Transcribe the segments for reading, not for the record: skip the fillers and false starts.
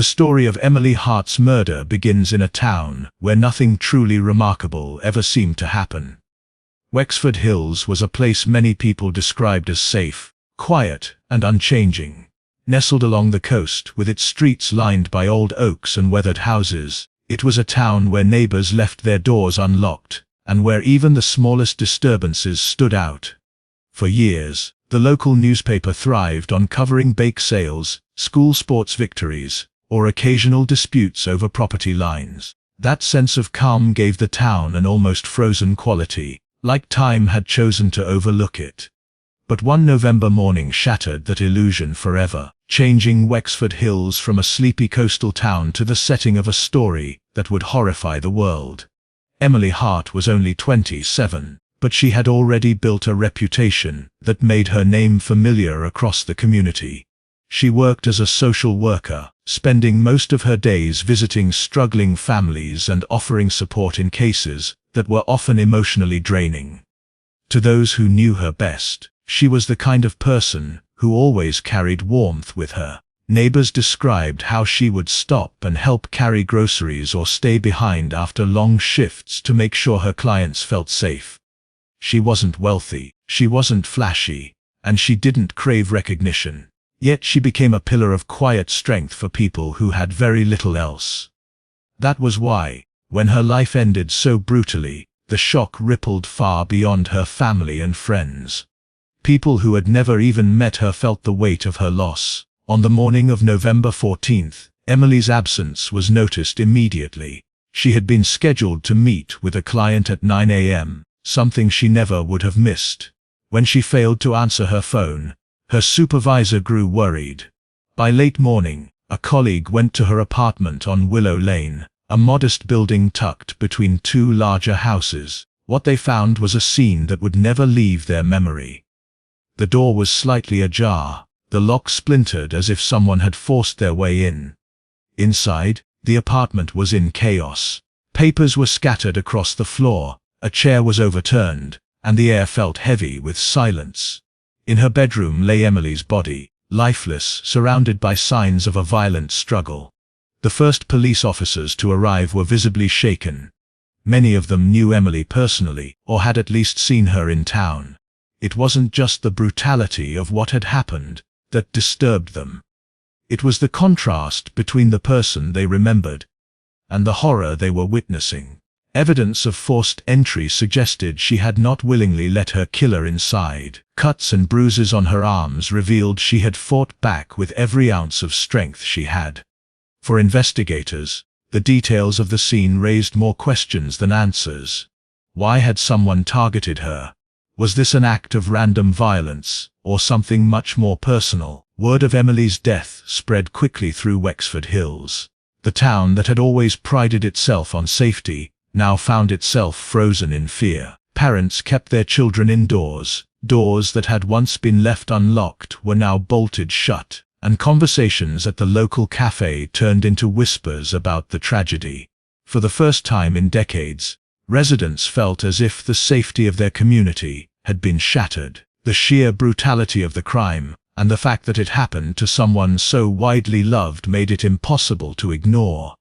The story of Emily Hart's murder begins in a town where nothing truly remarkable ever seemed to happen. Wexford Hills was a place many people described as safe, quiet, and unchanging. Nestled along the coast with its streets lined by old oaks and weathered houses, it was a town where neighbors left their doors unlocked, and where even the smallest disturbances stood out. For years, the local newspaper thrived on covering bake sales, school sports victories, or occasional disputes over property lines. That sense of calm gave the town an almost frozen quality, like time had chosen to overlook it. But one November morning shattered that illusion forever, changing Wexford Hills from a sleepy coastal town to the setting of a story that would horrify the world. Emily Hart was only 27, but she had already built a reputation that made her name familiar across the community. She worked as a social worker, spending most of her days visiting struggling families and offering support in cases that were often emotionally draining. To those who knew her best, she was the kind of person who always carried warmth with her. Neighbors described how she would stop and help carry groceries or stay behind after long shifts to make sure her clients felt safe. She wasn't wealthy, she wasn't flashy, and she didn't crave recognition. Yet she became a pillar of quiet strength for people who had very little else. That was why, when her life ended so brutally, the shock rippled far beyond her family and friends. People who had never even met her felt the weight of her loss. On the morning of November 14th, Emily's absence was noticed immediately. She had been scheduled to meet with a client at 9 a.m., something she never would have missed. When she failed to answer her phone, her supervisor grew worried. By late morning, a colleague went to her apartment on Willow Lane, a modest building tucked between two larger houses. What they found was a scene that would never leave their memory. The door was slightly ajar, the lock splintered as if someone had forced their way in. Inside, the apartment was in chaos. Papers were scattered across the floor, a chair was overturned, and the air felt heavy with silence. In her bedroom lay Emily's body, lifeless, surrounded by signs of a violent struggle. The first police officers to arrive were visibly shaken. Many of them knew Emily personally, or had at least seen her in town. It wasn't just the brutality of what had happened that disturbed them. It was the contrast between the person they remembered and the horror they were witnessing. Evidence of forced entry suggested she had not willingly let her killer inside. Cuts and bruises on her arms revealed she had fought back with every ounce of strength she had. For investigators, the details of the scene raised more questions than answers. Why had someone targeted her? Was this an act of random violence, or something much more personal? Word of Emily's death spread quickly through Wexford Hills. The town that had always prided itself on safety now found itself frozen in fear. Parents kept their children indoors. Doors that had once been left unlocked were now bolted shut, and conversations at the local cafe turned into whispers about the tragedy. For the first time in decades, residents felt as if the safety of their community had been shattered. The sheer brutality of the crime, and the fact that it happened to someone so widely loved, made it impossible to ignore.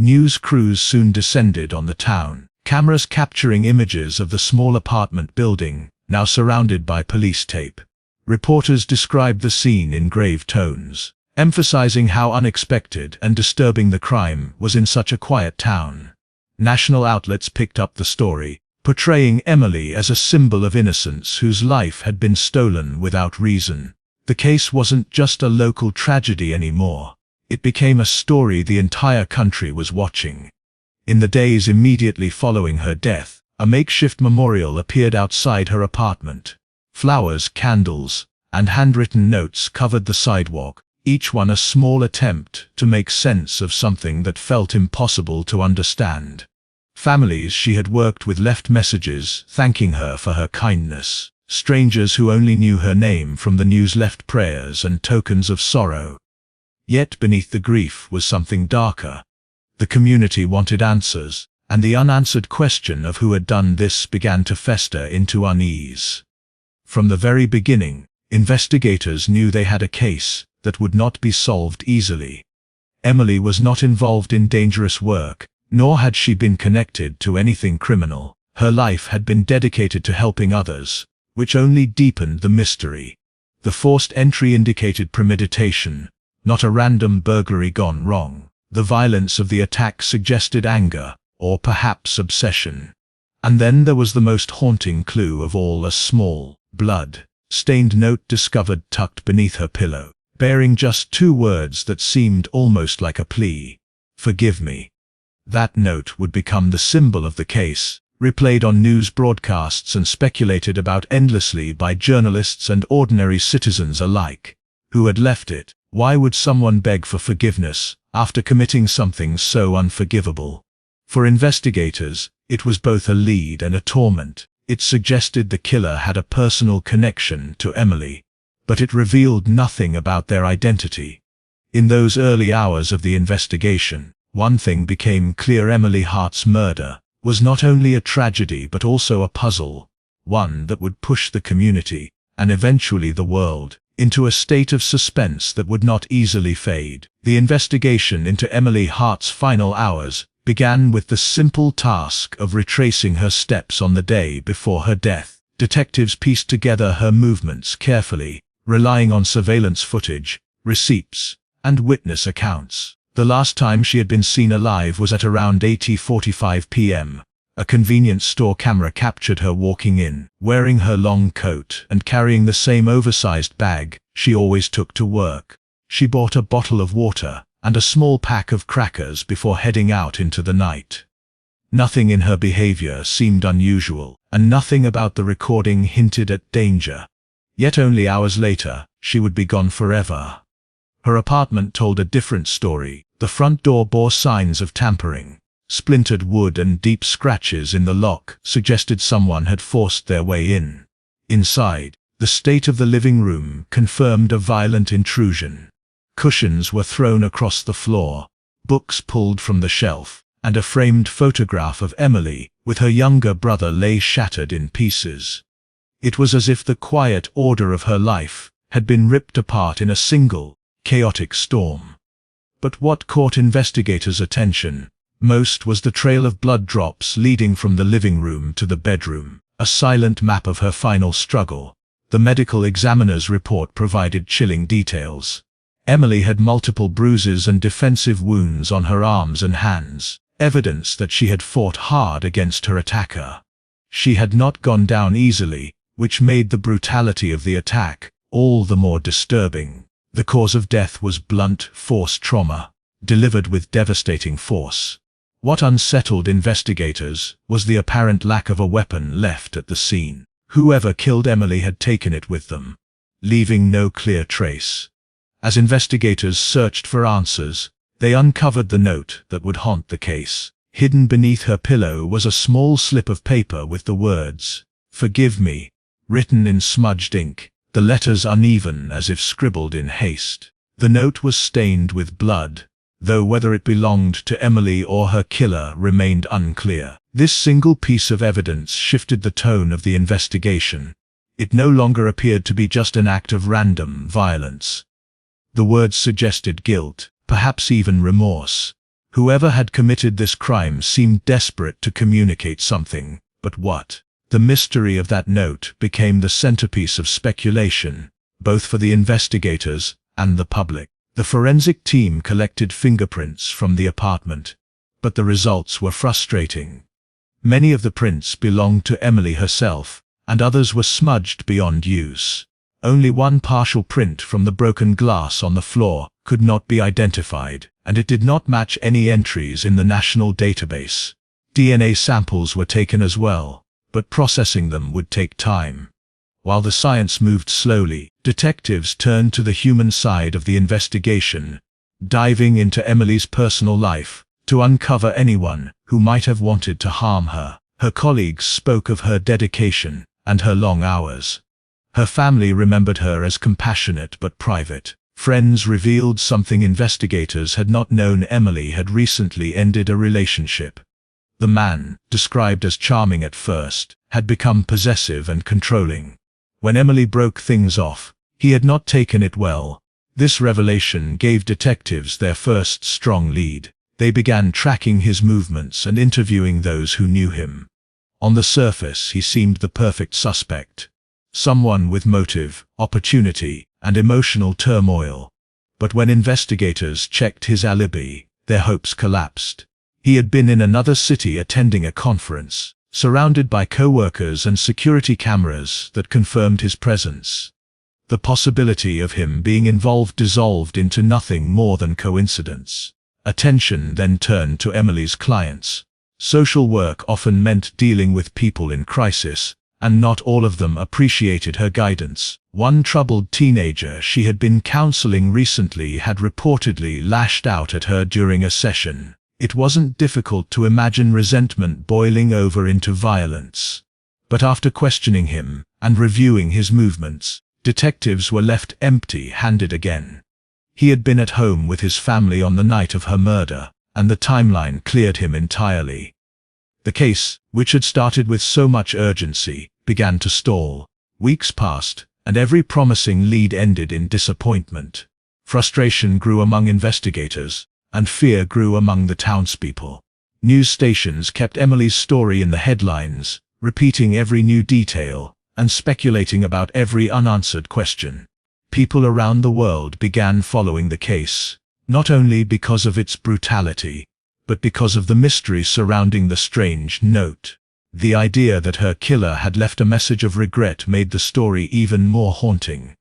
News crews soon descended on the town, cameras capturing images of the small apartment building, now surrounded by police tape. Reporters described the scene in grave tones, emphasizing how unexpected and disturbing the crime was in such a quiet town. National outlets picked up the story, portraying Emily as a symbol of innocence whose life had been stolen without reason. The case wasn't just a local tragedy anymore. It became a story the entire country was watching. In the days immediately following her death, a makeshift memorial appeared outside her apartment. Flowers, candles, and handwritten notes covered the sidewalk, each one a small attempt to make sense of something that felt impossible to understand. Families she had worked with left messages thanking her for her kindness. Strangers who only knew her name from the news left prayers and tokens of sorrow. Yet beneath the grief was something darker. The community wanted answers, and the unanswered question of who had done this began to fester into unease. From the very beginning, investigators knew they had a case that would not be solved easily. Emily was not involved in dangerous work, nor had she been connected to anything criminal. Her life had been dedicated to helping others, which only deepened the mystery. The forced entry indicated premeditation, not a random burglary gone wrong. The violence of the attack suggested anger, or perhaps obsession. And then there was the most haunting clue of all, a small, blood-stained note discovered tucked beneath her pillow, bearing just 2 words that seemed almost like a plea: "Forgive me." That note would become the symbol of the case, replayed on news broadcasts and speculated about endlessly by journalists and ordinary citizens alike. Who had left it? Why would someone beg for forgiveness after committing something so unforgivable? For investigators, it was both a lead and a torment. It suggested the killer had a personal connection to Emily, but it revealed nothing about their identity. In those early hours of the investigation, one thing became clear: Emily Hart's murder was not only a tragedy but also a puzzle, one that would push the community, and eventually the world, into a state of suspense that would not easily fade. The investigation into Emily Hart's final hours began with the simple task of retracing her steps on the day before her death. Detectives pieced together her movements carefully, relying on surveillance footage, receipts, and witness accounts. The last time she had been seen alive was at around 8:45 p.m. A convenience store camera captured her walking in, wearing her long coat and carrying the same oversized bag she always took to work. She bought a bottle of water and a small pack of crackers before heading out into the night. Nothing in her behavior seemed unusual, and nothing about the recording hinted at danger. Yet only hours later, she would be gone forever. Her apartment told a different story. The front door bore signs of tampering. Splintered wood and deep scratches in the lock suggested someone had forced their way in. Inside, the state of the living room confirmed a violent intrusion. Cushions were thrown across the floor, books pulled from the shelf, and a framed photograph of Emily with her younger brother lay shattered in pieces. It was as if the quiet order of her life had been ripped apart in a single, chaotic storm. But what caught investigators' attention most was the trail of blood drops leading from the living room to the bedroom, a silent map of her final struggle. The medical examiner's report provided chilling details. Emily had multiple bruises and defensive wounds on her arms and hands, evidence that she had fought hard against her attacker. She had not gone down easily, which made the brutality of the attack all the more disturbing. The cause of death was blunt force trauma, delivered with devastating force. What unsettled investigators was the apparent lack of a weapon left at the scene. Whoever killed Emily had taken it with them, leaving no clear trace. As investigators searched for answers, they uncovered the note that would haunt the case. Hidden beneath her pillow was a small slip of paper with the words, "Forgive me," written in smudged ink, the letters uneven as if scribbled in haste. The note was stained with blood, though whether it belonged to Emily or her killer remained unclear. This single piece of evidence shifted the tone of the investigation. It no longer appeared to be just an act of random violence. The words suggested guilt, perhaps even remorse. Whoever had committed this crime seemed desperate to communicate something, but what? The mystery of that note became the centerpiece of speculation, both for the investigators and the public. The forensic team collected fingerprints from the apartment, but the results were frustrating. Many of the prints belonged to Emily herself, and others were smudged beyond use. Only one partial print from the broken glass on the floor could not be identified, and it did not match any entries in the national database. DNA samples were taken as well, but processing them would take time. While the science moved slowly, detectives turned to the human side of the investigation, diving into Emily's personal life to uncover anyone who might have wanted to harm her. Her colleagues spoke of her dedication and her long hours. Her family remembered her as compassionate but private. Friends revealed something investigators had not known: Emily had recently ended a relationship. The man, described as charming at first, had become possessive and controlling. When Emily broke things off, he had not taken it well. This revelation gave detectives their first strong lead. They began tracking his movements and interviewing those who knew him. On the surface, he seemed the perfect suspect. Someone with motive, opportunity, and emotional turmoil. But when investigators checked his alibi, their hopes collapsed. He had been in another city attending a conference, surrounded by co-workers and security cameras that confirmed his presence. The possibility of him being involved dissolved into nothing more than coincidence. Attention then turned to Emily's clients. Social work often meant dealing with people in crisis, and not all of them appreciated her guidance. One troubled teenager she had been counseling recently had reportedly lashed out at her during a session. It wasn't difficult to imagine resentment boiling over into violence. But after questioning him and reviewing his movements, detectives were left empty-handed again. He had been at home with his family on the night of her murder, and the timeline cleared him entirely. The case, which had started with so much urgency, began to stall. Weeks passed, and every promising lead ended in disappointment. Frustration grew among investigators, and fear grew among the townspeople. News stations kept Emily's story in the headlines, repeating every new detail, and speculating about every unanswered question. People around the world began following the case, not only because of its brutality, but because of the mystery surrounding the strange note. The idea that her killer had left a message of regret made the story even more haunting.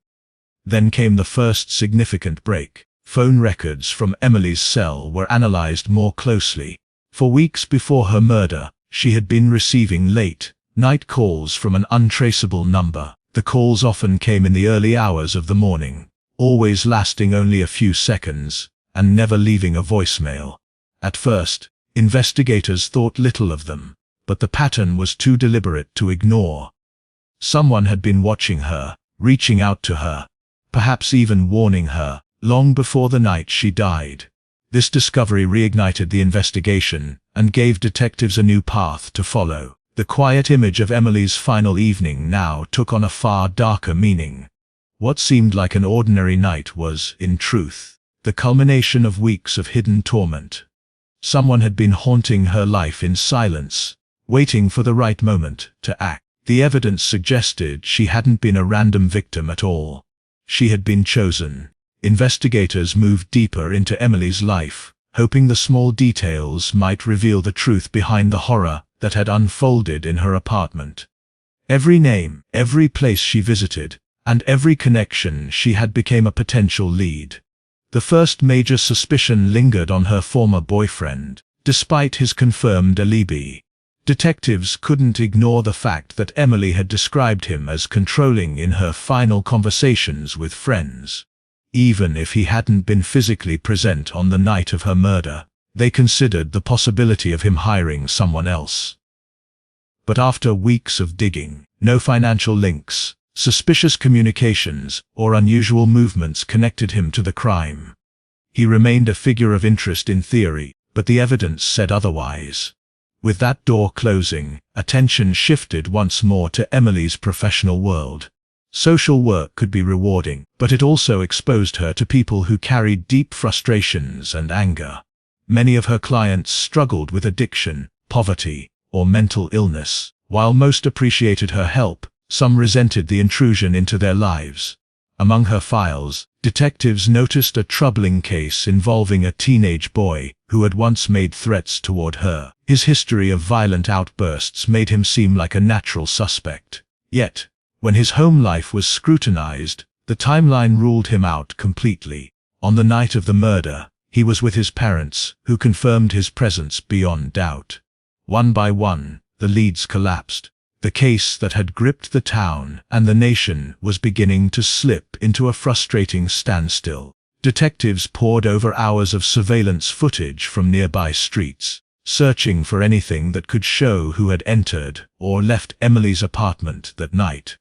Then came the first significant break. Phone records from Emily's cell were analyzed more closely. For weeks before her murder, she had been receiving late-night calls from an untraceable number. The calls often came in the early hours of the morning, always lasting only a few seconds, and never leaving a voicemail. At first, investigators thought little of them, but the pattern was too deliberate to ignore. Someone had been watching her, reaching out to her, perhaps even warning her, long before the night she died. This discovery reignited the investigation and gave detectives a new path to follow. The quiet image of Emily's final evening now took on a far darker meaning. What seemed like an ordinary night was, in truth, the culmination of weeks of hidden torment. Someone had been haunting her life in silence, waiting for the right moment to act. The evidence suggested she hadn't been a random victim at all. She had been chosen. Investigators moved deeper into Emily's life, hoping the small details might reveal the truth behind the horror that had unfolded in her apartment. Every name, every place she visited, and every connection she had became a potential lead. The first major suspicion lingered on her former boyfriend. Despite his confirmed alibi, detectives couldn't ignore the fact that Emily had described him as controlling in her final conversations with friends. Even if he hadn't been physically present on the night of her murder, they considered the possibility of him hiring someone else. But after weeks of digging, no financial links, suspicious communications, or unusual movements connected him to the crime. He remained a figure of interest in theory, but the evidence said otherwise. With that door closing, attention shifted once more to Emily's professional world. Social work could be rewarding, but it also exposed her to people who carried deep frustrations and anger. Many of her clients struggled with addiction, poverty, or mental illness. While most appreciated her help, some resented the intrusion into their lives. Among her files, detectives noticed a troubling case involving a teenage boy who had once made threats toward her. His history of violent outbursts made him seem like a natural suspect. Yet, when his home life was scrutinized, the timeline ruled him out completely. On the night of the murder, he was with his parents, who confirmed his presence beyond doubt. One by one, the leads collapsed. The case that had gripped the town and the nation was beginning to slip into a frustrating standstill. Detectives pored over hours of surveillance footage from nearby streets, searching for anything that could show who had entered or left Emily's apartment that night.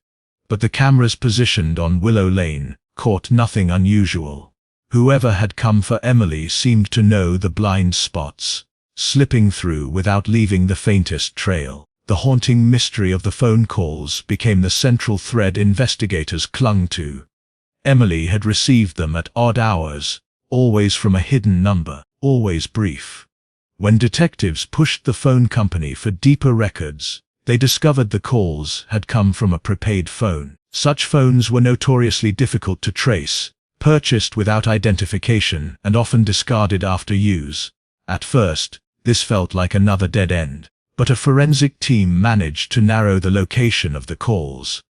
But the cameras positioned on Willow Lane caught nothing unusual. Whoever had come for Emily seemed to know the blind spots, slipping through without leaving the faintest trail. The haunting mystery of the phone calls became the central thread investigators clung to. Emily had received them at odd hours, always from a hidden number, always brief. When detectives pushed the phone company for deeper records, they discovered the calls had come from a prepaid phone. Such phones were notoriously difficult to trace, purchased without identification and often discarded after use. At first, this felt like another dead end, but a forensic team managed to narrow the location of the calls.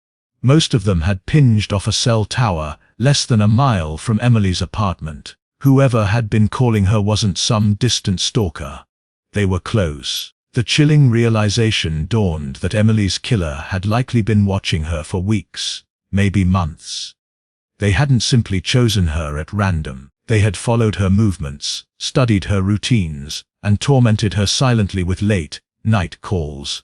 Most of them had pinged off a cell tower less than a mile from Emily's apartment. Whoever had been calling her wasn't some distant stalker. They were close. The chilling realization dawned that Emily's killer had likely been watching her for weeks, maybe months. They hadn't simply chosen her at random. They had followed her movements, studied her routines, and tormented her silently with late-night calls.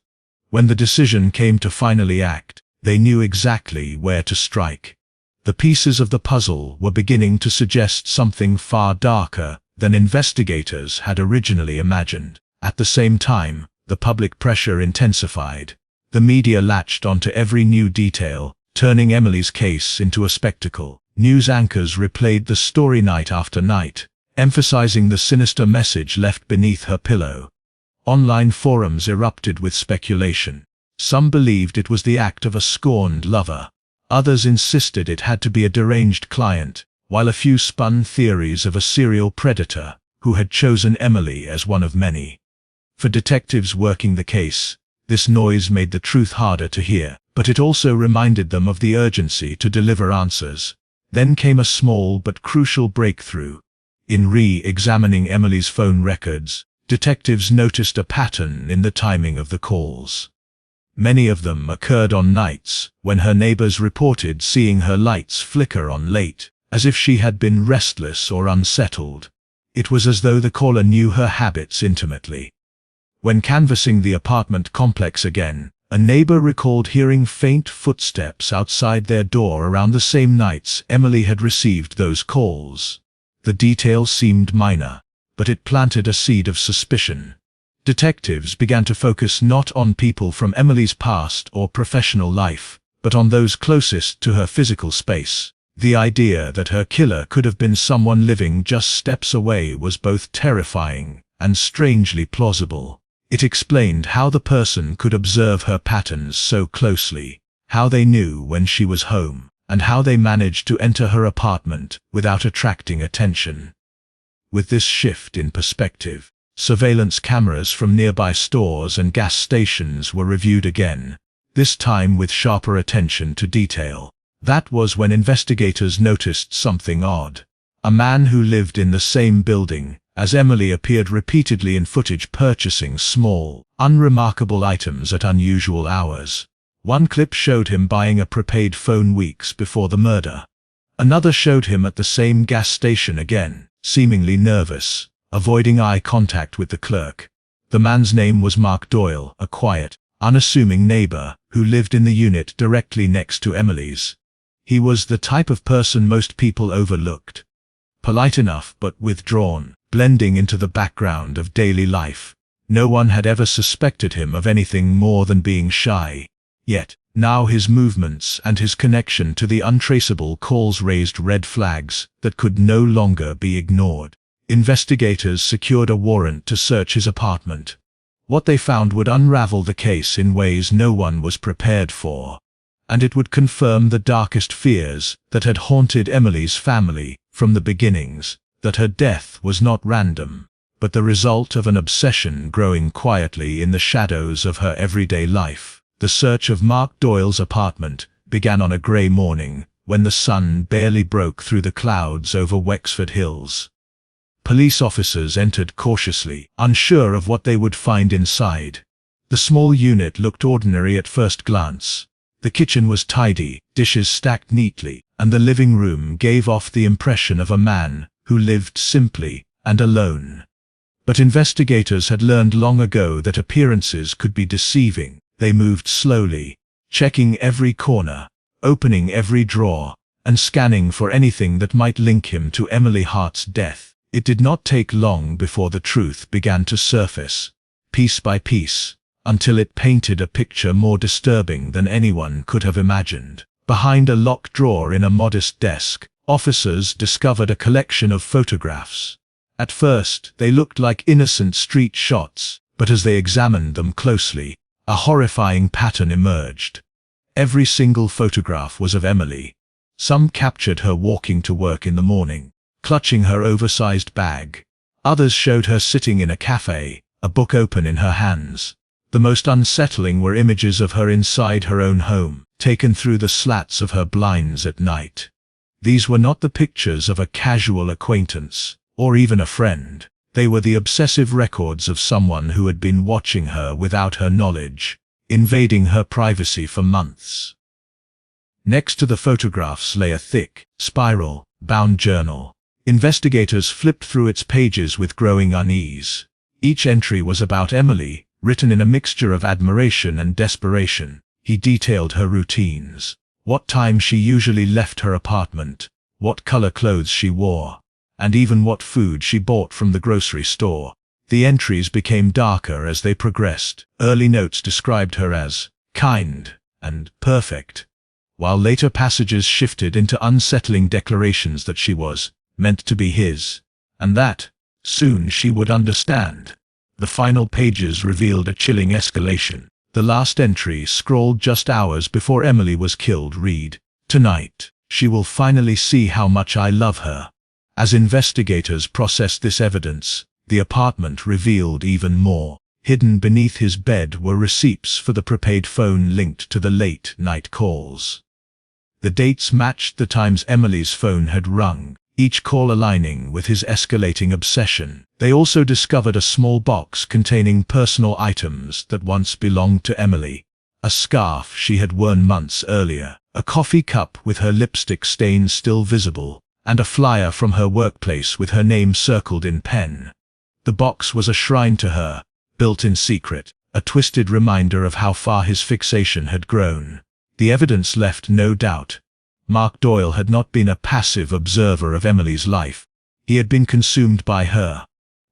When the decision came to finally act, they knew exactly where to strike. The pieces of the puzzle were beginning to suggest something far darker than investigators had originally imagined. At the same time, the public pressure intensified. The media latched onto every new detail, turning Emily's case into a spectacle. News anchors replayed the story night after night, emphasizing the sinister message left beneath her pillow. Online forums erupted with speculation. Some believed it was the act of a scorned lover. Others insisted it had to be a deranged client, while a few spun theories of a serial predator who had chosen Emily as one of many. For detectives working the case, this noise made the truth harder to hear, but it also reminded them of the urgency to deliver answers. Then came a small but crucial breakthrough. In re-examining Emily's phone records, detectives noticed a pattern in the timing of the calls. Many of them occurred on nights when her neighbors reported seeing her lights flicker on late, as if she had been restless or unsettled. It was as though the caller knew her habits intimately. When canvassing the apartment complex again, a neighbor recalled hearing faint footsteps outside their door around the same nights Emily had received those calls. The detail seemed minor, but it planted a seed of suspicion. Detectives began to focus not on people from Emily's past or professional life, but on those closest to her physical space. The idea that her killer could have been someone living just steps away was both terrifying and strangely plausible. It explained how the person could observe her patterns so closely, how they knew when she was home, and how they managed to enter her apartment without attracting attention. With this shift in perspective, surveillance cameras from nearby stores and gas stations were reviewed again, this time with sharper attention to detail. That was when investigators noticed something odd. A man who lived in the same building as Emily appeared repeatedly in footage purchasing small, unremarkable items at unusual hours. One clip showed him buying a prepaid phone weeks before the murder. Another showed him at the same gas station again, seemingly nervous, avoiding eye contact with the clerk. The man's name was Mark Doyle, a quiet, unassuming neighbor who lived in the unit directly next to Emily's. He was the type of person most people overlooked. Polite enough but withdrawn, blending into the background of daily life. No one had ever suspected him of anything more than being shy. Yet, now his movements and his connection to the untraceable calls raised red flags that could no longer be ignored. Investigators secured a warrant to search his apartment. What they found would unravel the case in ways no one was prepared for. And it would confirm the darkest fears that had haunted Emily's family from the beginnings, that her death was not random, but the result of an obsession growing quietly in the shadows of her everyday life. The search of Mark Doyle's apartment began on a grey morning, when the sun barely broke through the clouds over Wexford Hills. Police officers entered cautiously, unsure of what they would find inside. The small unit looked ordinary at first glance. The kitchen was tidy, dishes stacked neatly, and the living room gave off the impression of a man who lived simply and alone. But investigators had learned long ago that appearances could be deceiving. They moved slowly, checking every corner, opening every drawer, and scanning for anything that might link him to Emily Hart's death. It did not take long before the truth began to surface, piece by piece, until it painted a picture more disturbing than anyone could have imagined. Behind a locked drawer in a modest desk, officers discovered a collection of photographs. At first, they looked like innocent street shots, but as they examined them closely, a horrifying pattern emerged. Every single photograph was of Emily. Some captured her walking to work in the morning, clutching her oversized bag. Others showed her sitting in a cafe, a book open in her hands. The most unsettling were images of her inside her own home, taken through the slats of her blinds at night. These were not the pictures of a casual acquaintance, or even a friend. They were the obsessive records of someone who had been watching her without her knowledge, invading her privacy for months. Next to the photographs lay a thick, spiral-bound journal. Investigators flipped through its pages with growing unease. Each entry was about Emily, written in a mixture of admiration and desperation. He detailed her routines, what time she usually left her apartment, what color clothes she wore, and even what food she bought from the grocery store. The entries became darker as they progressed. Early notes described her as kind and perfect, while later passages shifted into unsettling declarations that she was meant to be his, and that soon she would understand. The final pages revealed a chilling escalation. The last entry, scrawled just hours before Emily was killed, read, "Tonight, she will finally see how much I love her." As investigators processed this evidence, the apartment revealed even more. Hidden beneath his bed were receipts for the prepaid phone linked to the late-night calls. The dates matched the times Emily's phone had rung, each call aligning with his escalating obsession. They also discovered a small box containing personal items that once belonged to Emily. A scarf she had worn months earlier, a coffee cup with her lipstick stain still visible, and a flyer from her workplace with her name circled in pen. The box was a shrine to her, built in secret, a twisted reminder of how far his fixation had grown. The evidence left no doubt. Mark Doyle had not been a passive observer of Emily's life. He had been consumed by her.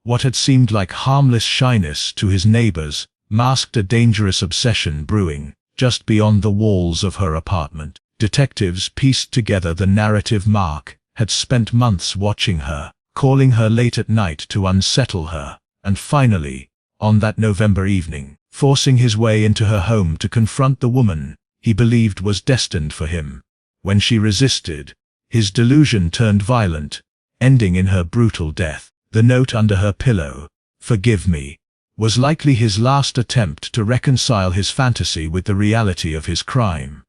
What had seemed like harmless shyness to his neighbors masked a dangerous obsession brewing just beyond the walls of her apartment. Detectives pieced together the narrative. Mark had spent months watching her, calling her late at night to unsettle her, and finally, on that November evening, forcing his way into her home to confront the woman he believed was destined for him. When she resisted, his delusion turned violent, ending in her brutal death. The note under her pillow, "Forgive me," was likely his last attempt to reconcile his fantasy with the reality of his crime.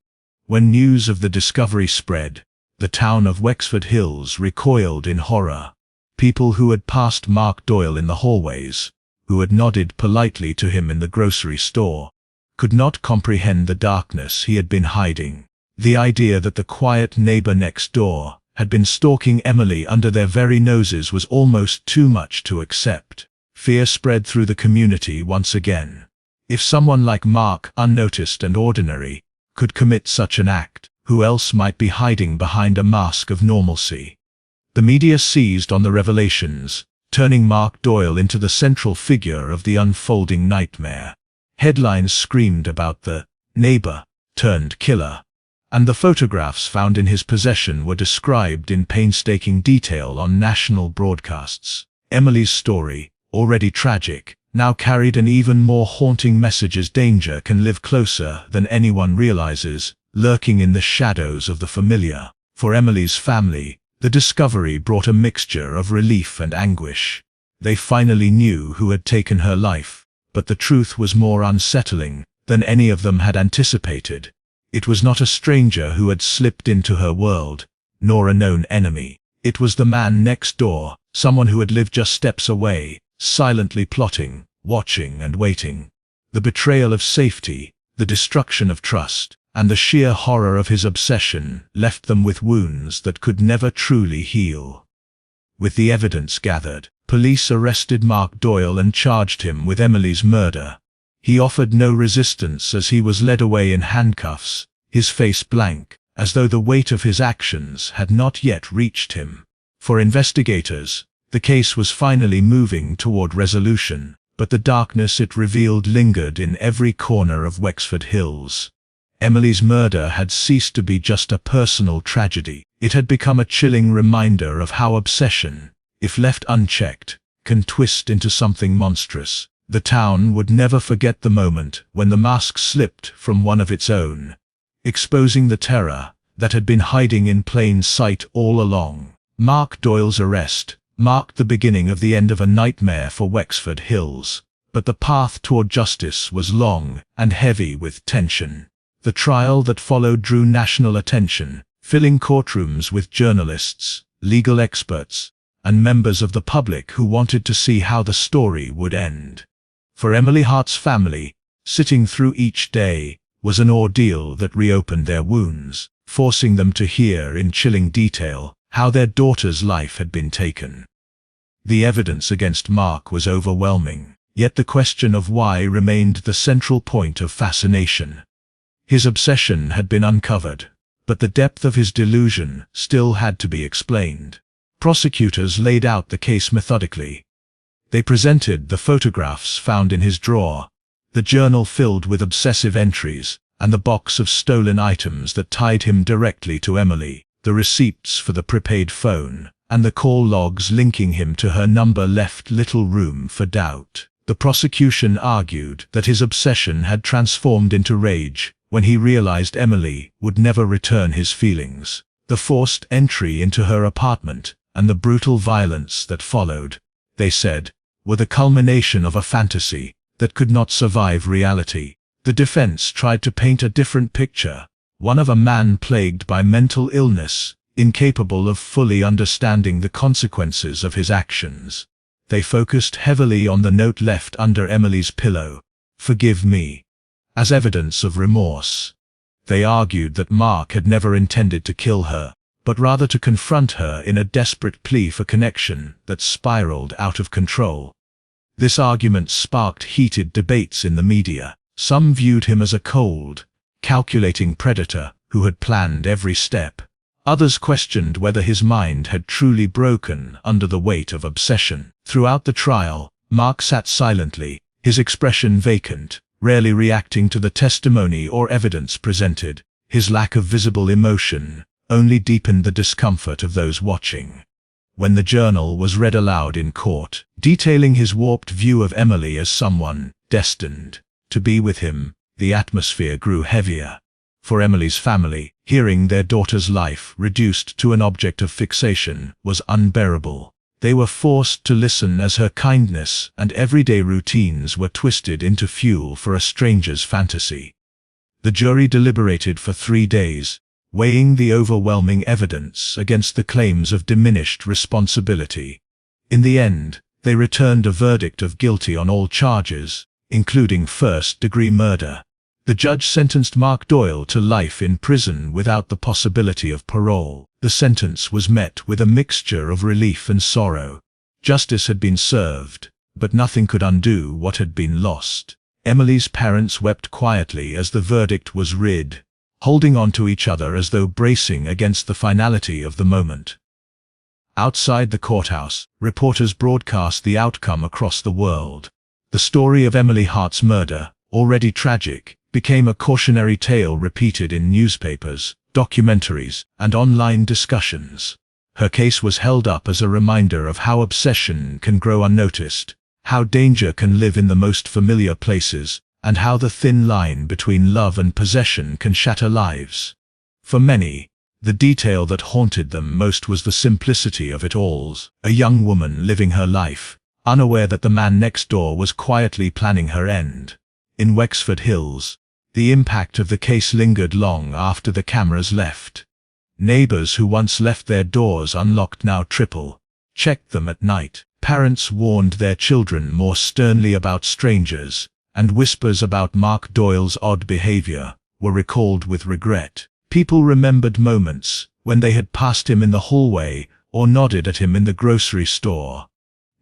When news of the discovery spread, the town of Wexford Hills recoiled in horror. People who had passed Mark Doyle in the hallways, who had nodded politely to him in the grocery store, could not comprehend the darkness he had been hiding. The idea that the quiet neighbor next door had been stalking Emily under their very noses was almost too much to accept. Fear spread through the community once again. If someone like Mark, unnoticed and ordinary, could commit such an act, who else might be hiding behind a mask of normalcy? The media seized on the revelations, turning Mark Doyle into the central figure of the unfolding nightmare. Headlines screamed about the neighbor turned killer, and the photographs found in his possession were described in painstaking detail on national broadcasts. Emily's story, already tragic, now carried an even more haunting message: as danger can live closer than anyone realizes, lurking in the shadows of the familiar. For Emily's family, the discovery brought a mixture of relief and anguish. They finally knew who had taken her life, but the truth was more unsettling than any of them had anticipated. It was not a stranger who had slipped into her world, nor a known enemy. It was the man next door, someone who had lived just steps away, silently plotting, watching and waiting. The betrayal of safety, the destruction of trust, and the sheer horror of his obsession left them with wounds that could never truly heal. With the evidence gathered, police arrested Mark Doyle and charged him with Emily's murder. He offered no resistance as he was led away in handcuffs, his face blank, as though the weight of his actions had not yet reached him. For investigators, the case was finally moving toward resolution, but the darkness it revealed lingered in every corner of Wexford Hills. Emily's murder had ceased to be just a personal tragedy. It had become a chilling reminder of how obsession, if left unchecked, can twist into something monstrous. The town would never forget the moment when the mask slipped from one of its own, exposing the terror that had been hiding in plain sight all along. Mark Doyle's arrest marked the beginning of the end of a nightmare for Wexford Hills, but the path toward justice was long and heavy with tension. The trial that followed drew national attention, filling courtrooms with journalists, legal experts, and members of the public who wanted to see how the story would end. For Emily Hart's family, sitting through each day was an ordeal that reopened their wounds, forcing them to hear in chilling detail how their daughter's life had been taken. The evidence against Mark was overwhelming, yet the question of why remained the central point of fascination. His obsession had been uncovered, but the depth of his delusion still had to be explained. Prosecutors laid out the case methodically. They presented the photographs found in his drawer, the journal filled with obsessive entries, and the box of stolen items that tied him directly to Emily. The receipts for the prepaid phone and the call logs linking him to her number left little room for doubt. The prosecution argued that his obsession had transformed into rage when he realized Emily would never return his feelings. The forced entry into her apartment and the brutal violence that followed, they said, were the culmination of a fantasy that could not survive reality. The defense tried to paint a different picture, one of a man plagued by mental illness, incapable of fully understanding the consequences of his actions. They focused heavily on the note left under Emily's pillow, "Forgive me," as evidence of remorse. They argued that Mark had never intended to kill her, but rather to confront her in a desperate plea for connection that spiraled out of control. This argument sparked heated debates in the media. Some viewed him as a cold, calculating predator who had planned every step. Others questioned whether his mind had truly broken under the weight of obsession. Throughout the trial, Mark sat silently, his expression vacant, rarely reacting to the testimony or evidence presented. His lack of visible emotion only deepened the discomfort of those watching. When the journal was read aloud in court, detailing his warped view of Emily as someone destined to be with him, the atmosphere grew heavier. For Emily's family, hearing their daughter's life reduced to an object of fixation was unbearable. They were forced to listen as her kindness and everyday routines were twisted into fuel for a stranger's fantasy. The jury deliberated for 3 days, weighing the overwhelming evidence against the claims of diminished responsibility. In the end, they returned a verdict of guilty on all charges, including first-degree murder. The judge sentenced Mark Doyle to life in prison without the possibility of parole. The sentence was met with a mixture of relief and sorrow. Justice had been served, but nothing could undo what had been lost. Emily's parents wept quietly as the verdict was read, holding on to each other as though bracing against the finality of the moment. Outside the courthouse, reporters broadcast the outcome across the world. The story of Emily Hart's murder, already tragic, became a cautionary tale repeated in newspapers, documentaries, and online discussions. Her case was held up as a reminder of how obsession can grow unnoticed, how danger can live in the most familiar places, and how the thin line between love and possession can shatter lives. For many, the detail that haunted them most was the simplicity of it all. A young woman living her life, unaware that the man next door was quietly planning her end. In Wexford Hills, the impact of the case lingered long after the cameras left. Neighbors who once left their doors unlocked now checked them at night. Parents warned their children more sternly about strangers, and whispers about Mark Doyle's odd behavior were recalled with regret. People remembered moments when they had passed him in the hallway or nodded at him in the grocery store,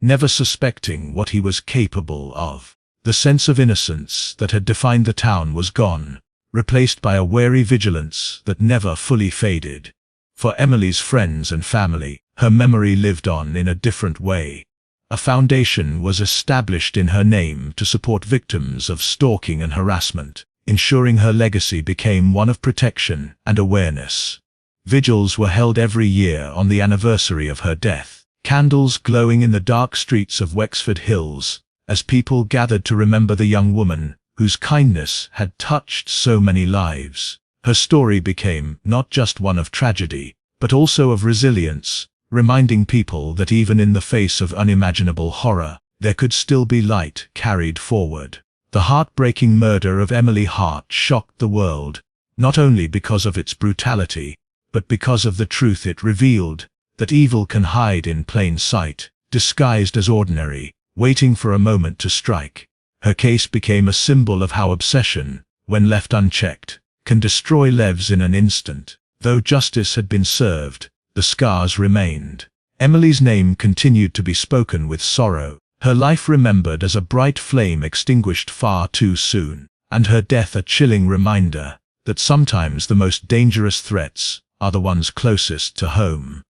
never suspecting what he was capable of. The sense of innocence that had defined the town was gone, replaced by a wary vigilance that never fully faded. For Emily's friends and family, her memory lived on in a different way. A foundation was established in her name to support victims of stalking and harassment. ensuring her legacy became one of protection and awareness. Vigils were held every year on the anniversary of her death, candles glowing in the dark streets of Wexford Hills, as people gathered to remember the young woman whose kindness had touched so many lives. Her story became not just one of tragedy, but also of resilience, reminding people that even in the face of unimaginable horror, there could still be light carried forward. The heartbreaking murder of Emily Hart shocked the world, not only because of its brutality, but because of the truth it revealed, that evil can hide in plain sight, disguised as ordinary, waiting for a moment to strike. Her case became a symbol of how obsession, when left unchecked, can destroy lives in an instant. Though justice had been served, the scars remained. Emily's name continued to be spoken with sorrow, her life remembered as a bright flame extinguished far too soon, and her death a chilling reminder that sometimes the most dangerous threats are the ones closest to home.